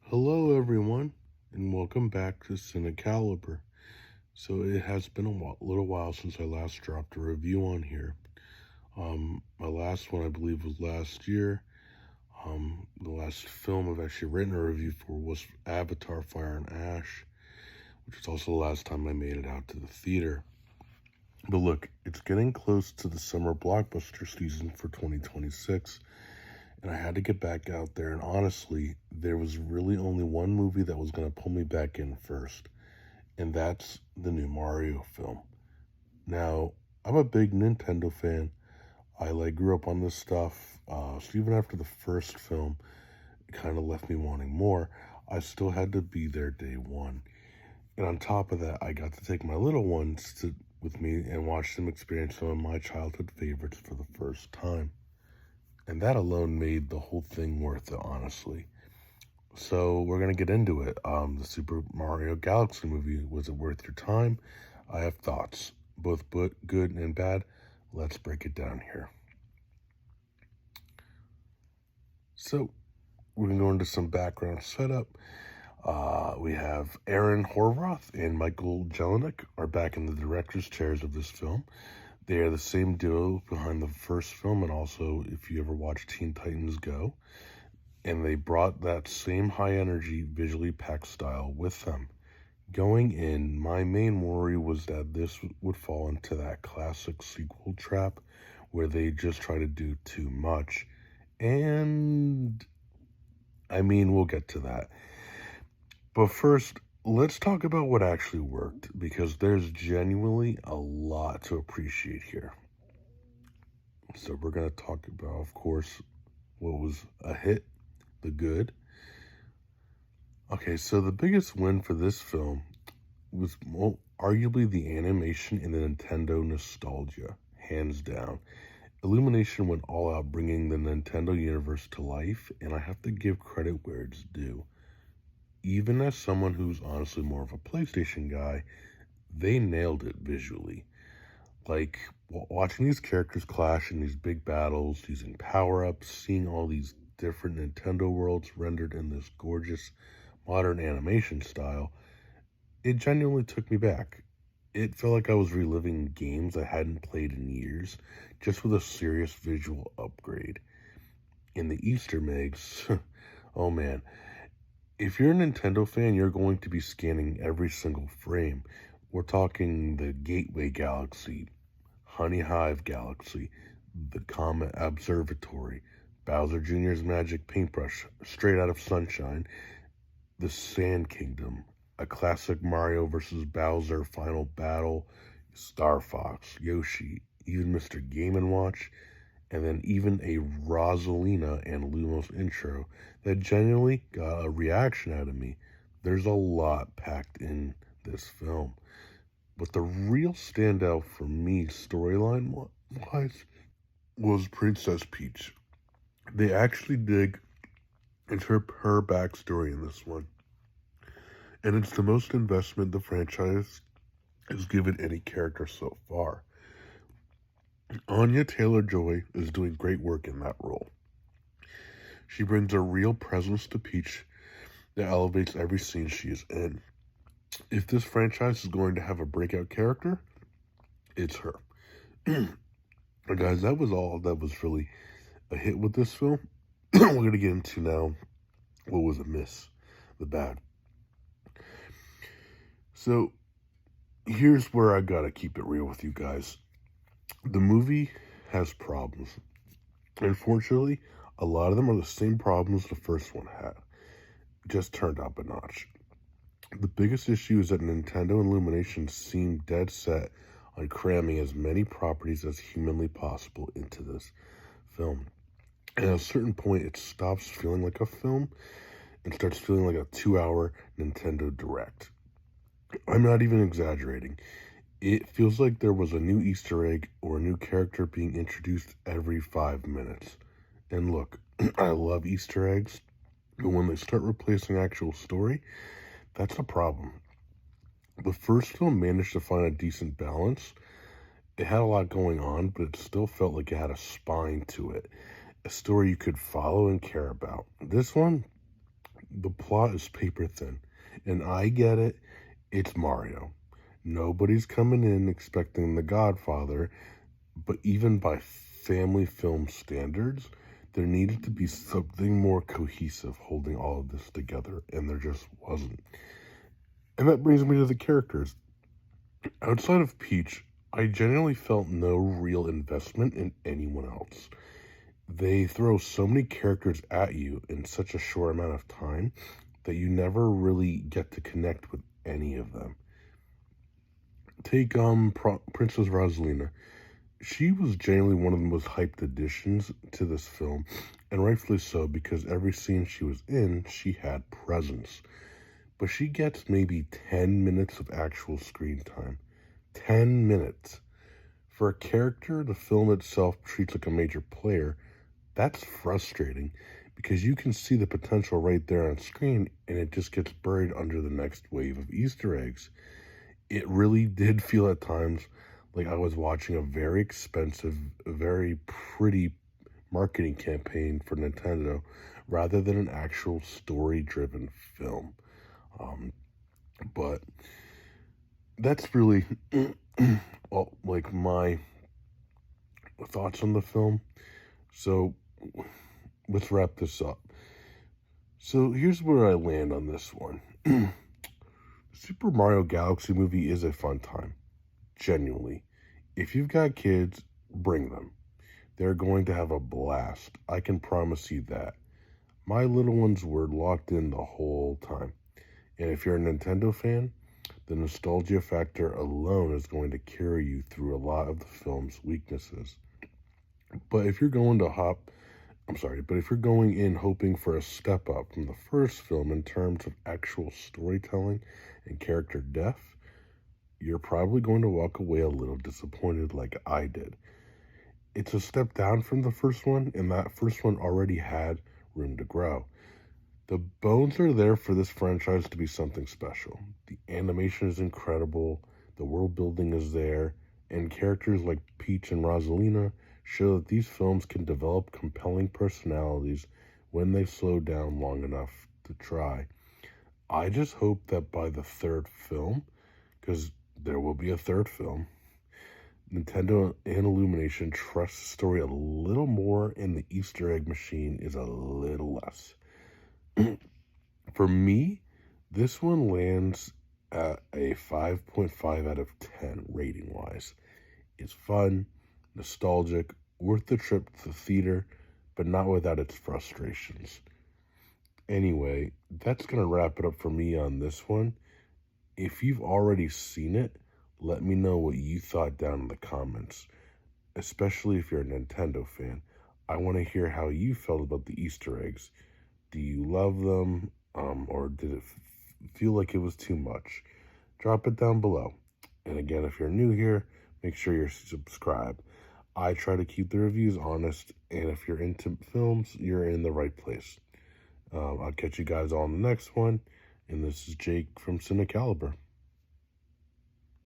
Hello, everyone, and welcome back to CINECALIBER. So it has been a little while since I last dropped a review on here. My last one, I believe, was last year. The last film I've actually written a review for was Avatar: Fire and Ash, which is also the last time I made it out to the theater. But look, it's getting close to the summer blockbuster season for 2026. And I had to get back out there. And honestly, there was really only one movie that was going to pull me back in first, and that's the new Mario film. Now, I'm a big Nintendo fan. I grew up on this stuff. So even after the first film, it kind of left me wanting more. I still had to be there day one. And on top of that, I got to take my little ones with me and watch them experience some of my childhood favorites for the first time. And that alone made the whole thing worth it, honestly. So we're going to get into it. The Super Mario Galaxy movie, was it worth your time? I have thoughts, both good and bad. Let's break it down here. So we're going to go into some background setup. We have Aaron Horvath and Michael Jelenic are back in the director's chairs of this film. They are the same duo behind the first film, and also if you ever watched Teen Titans Go. And they brought that same high energy, visually packed style with them. Going in, my main worry was that this would fall into that classic sequel trap where they just try to do too much. And I mean, we'll get to that. But first, let's talk about what actually worked, because there's genuinely a lot to appreciate here. So we're going to talk about, of course, what was a hit, the good. Okay, so the biggest win for this film was arguably the animation and the Nintendo nostalgia, hands down. Illumination went all out bringing the Nintendo universe to life, and I have to give credit where it's due. Even as someone who's honestly more of a PlayStation guy, they nailed it visually. Like, watching these characters clash in these big battles, using power-ups, seeing all these different Nintendo worlds rendered in this gorgeous modern animation style, it genuinely took me back. It felt like I was reliving games I hadn't played in years, just with a serious visual upgrade. And the Easter eggs, oh man. If you're a Nintendo fan, you're going to be scanning every single frame. We're talking the Gateway Galaxy, Honey Hive Galaxy, the Comet Observatory, Bowser Jr.'s Magic Paintbrush, straight out of Sunshine, the Sand Kingdom, a classic Mario vs. Bowser final battle, Star Fox, Yoshi, even Mr. Game & Watch, and then even a Rosalina and Lumos intro that genuinely got a reaction out of me. There's a lot packed in this film. But the real standout for me, storyline-wise, was Princess Peach. They actually dig into her backstory in this one. And it's the most investment the franchise has given any character so far. Anya Taylor-Joy is doing great work in that role. She brings a real presence to Peach that elevates every scene she is in. If this franchise is going to have a breakout character, it's her. Guys, that was all that was really a hit with this film. We're going to get into now what was a miss, the bad. So here's where I gotta keep it real with you guys. The movie has problems. Unfortunately, a lot of them are the same problems the first one had, just turned up a notch. The biggest issue is that Nintendo and Illumination seem dead set on cramming as many properties as humanly possible into this film. And at a certain point, it stops feeling like a film and starts feeling like a 2-hour Nintendo Direct. I'm not even exaggerating. It feels like there was a new Easter egg or a new character being introduced every 5 minutes. And look, I love Easter eggs, but when they start replacing actual story, that's a problem. The first film managed to find a decent balance. It had a lot going on, but it still felt like it had a spine to it, a story you could follow and care about. This one The plot is paper thin, and I get it. It's Mario. Nobody's coming in expecting The Godfather, but even by family film standards, there needed to be something more cohesive holding all of this together, and there just wasn't. And that brings me to the characters. Outside of Peach, I genuinely felt no real investment in anyone else. They throw so many characters at you in such a short amount of time that you never really get to connect with any of them. Take Princess Rosalina. She was genuinely one of the most hyped additions to this film, and rightfully so, because every scene she was in, she had presence. But she gets maybe 10 minutes of actual screen time. 10 minutes. For a character the film itself treats like a major player, that's frustrating because you can see the potential right there on screen and it just gets buried under the next wave of Easter eggs. It really did feel at times like I was watching a very expensive, very pretty marketing campaign for Nintendo rather than an actual story-driven film. But that's really like my thoughts on the film. So let's wrap this up. So here's where I land on this one. Super Mario Galaxy movie is a fun time. Genuinely. If you've got kids, bring them. They're going to have a blast. I can promise you that. My little ones were locked in the whole time. And if you're a Nintendo fan, the nostalgia factor alone is going to carry you through a lot of the film's weaknesses. But if you're going in hoping for a step up from the first film in terms of actual storytelling and character depth, you're probably going to walk away a little disappointed like I did. It's a step down from the first one, and that first one already had room to grow. The bones are there for this franchise to be something special. The animation is incredible, the world building is there, and characters like Peach and Rosalina show that these films can develop compelling personalities when they slow down long enough to try. I just hope that by the third film, because there will be a third film, Nintendo and Illumination trust the story a little more and the Easter egg machine is a little less. For me, this one lands at a 5.5 out of 10 rating-wise. It's fun, nostalgic, worth the trip to the theater, but not without its frustrations. Anyway, that's going to wrap it up for me on this one. If you've already seen it, let me know what you thought down in the comments, especially if you're a Nintendo fan. I want to hear how you felt about the Easter eggs. Do you love them, or did it feel like it was too much? Drop it down below. And again, if you're new here, make sure you're subscribed. I try to keep the reviews honest, and if you're into films, you're in the right place. I'll catch you guys all in the next one, and this is Jake from CINECALIBER.